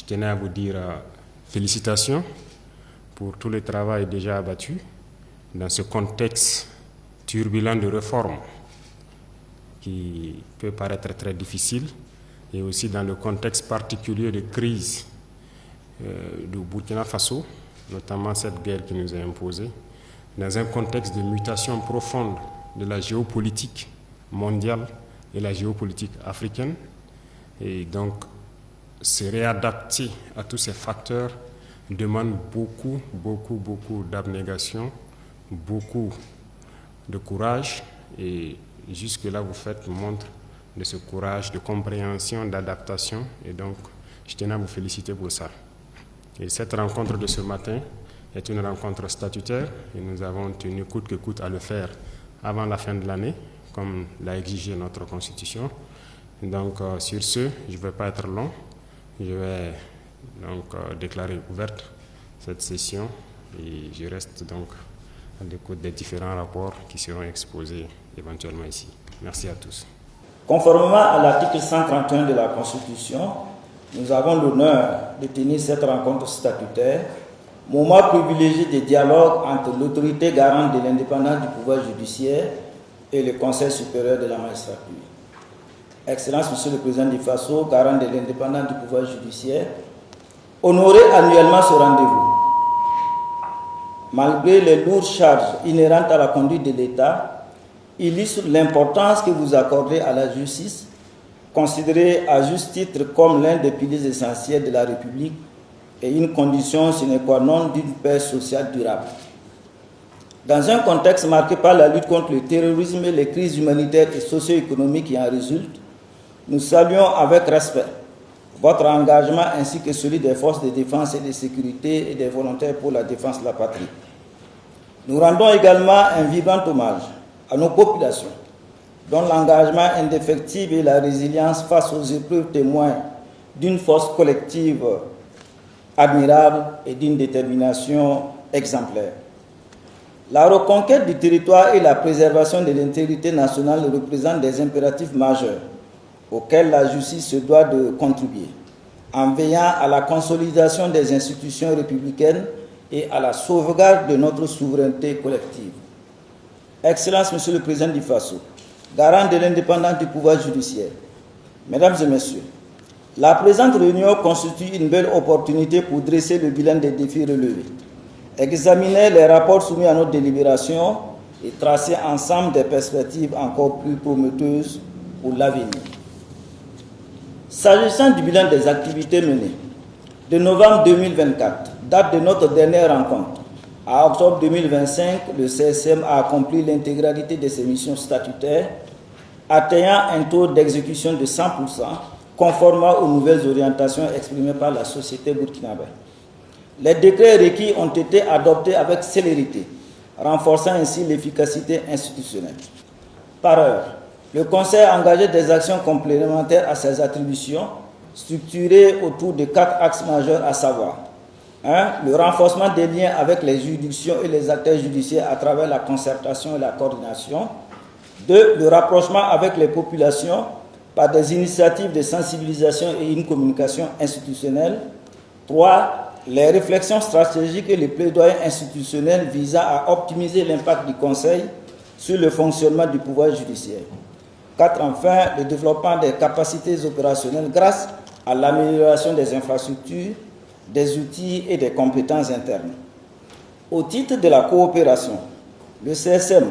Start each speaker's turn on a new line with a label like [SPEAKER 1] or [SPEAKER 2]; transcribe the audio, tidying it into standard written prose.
[SPEAKER 1] Je tenais à vous dire félicitations pour tout le travail déjà abattu dans ce contexte turbulent de réforme qui peut paraître très difficile et aussi dans le contexte particulier de crise du Burkina Faso, notamment cette guerre qui nous est imposée, dans un contexte de mutation profonde de la géopolitique mondiale et la géopolitique africaine. Et donc, se réadapter à tous ces facteurs demande beaucoup d'abnégation, beaucoup de courage. Et jusque-là, vous faites montre de ce courage, de compréhension, d'adaptation. Et donc, je tenais à vous féliciter pour ça. Et cette rencontre de ce matin est une rencontre statutaire et nous avons tenu coûte que coûte à le faire avant la fin de l'année, comme l'a exigé notre Constitution. Donc, sur ce, je ne vais pas être long. Je vais donc déclarer ouverte cette session et je reste donc à l'écoute des différents rapports qui seront exposés éventuellement ici. Merci à tous.
[SPEAKER 2] Conformément à l'article 131 de la Constitution, nous avons l'honneur de tenir cette rencontre statutaire, moment privilégié de dialogue entre l'autorité garante de l'indépendance du pouvoir judiciaire et le Conseil supérieur de la magistrature. Excellence, Monsieur le Président du Faso, garant de l'indépendance du pouvoir judiciaire, honorez annuellement ce rendez-vous. Malgré les lourdes charges inhérentes à la conduite de l'État, illustre l'importance que vous accordez à la justice, considérée à juste titre comme l'un des piliers essentiels de la République et une condition sine qua non d'une paix sociale durable. Dans un contexte marqué par la lutte contre le terrorisme et les crises humanitaires et socio-économiques qui en résultent, nous saluons avec respect votre engagement ainsi que celui des forces de défense et de sécurité et des volontaires pour la défense de la patrie. Nous rendons également un vibrant hommage à nos populations, dont l'engagement indéfectible et la résilience face aux épreuves témoignent d'une force collective admirable et d'une détermination exemplaire. La reconquête du territoire et la préservation de l'intégrité nationale représentent des impératifs majeurs auxquels la justice se doit de contribuer, en veillant à la consolidation des institutions républicaines et à la sauvegarde de notre souveraineté collective. Excellence, Monsieur le Président du Faso, garant de l'indépendance du pouvoir judiciaire, Mesdames et Messieurs, la présente réunion constitue une belle opportunité pour dresser le bilan des défis relevés, examiner les rapports soumis à notre délibération et tracer ensemble des perspectives encore plus prometteuses pour l'avenir. S'agissant du bilan des activités menées, de novembre 2024, date de notre dernière rencontre, à octobre 2025, le CSM a accompli l'intégralité de ses missions statutaires, atteignant un taux d'exécution de 100%, conformément aux nouvelles orientations exprimées par la société burkinabé. Les décrets requis ont été adoptés avec célérité, renforçant ainsi l'efficacité institutionnelle. Par ailleurs, le Conseil a engagé des actions complémentaires à ses attributions, structurées autour de 4 axes majeurs, à savoir 1. Le renforcement des liens avec les juridictions et les acteurs judiciaires à travers la concertation et la coordination. 2. Le rapprochement avec les populations par des initiatives de sensibilisation et une communication institutionnelle. 3. Les réflexions stratégiques et les plaidoyers institutionnels visant à optimiser l'impact du Conseil sur le fonctionnement du pouvoir judiciaire. 4. Enfin, le développement des capacités opérationnelles grâce à l'amélioration des infrastructures, des outils et des compétences internes. Au titre de la coopération, le CSM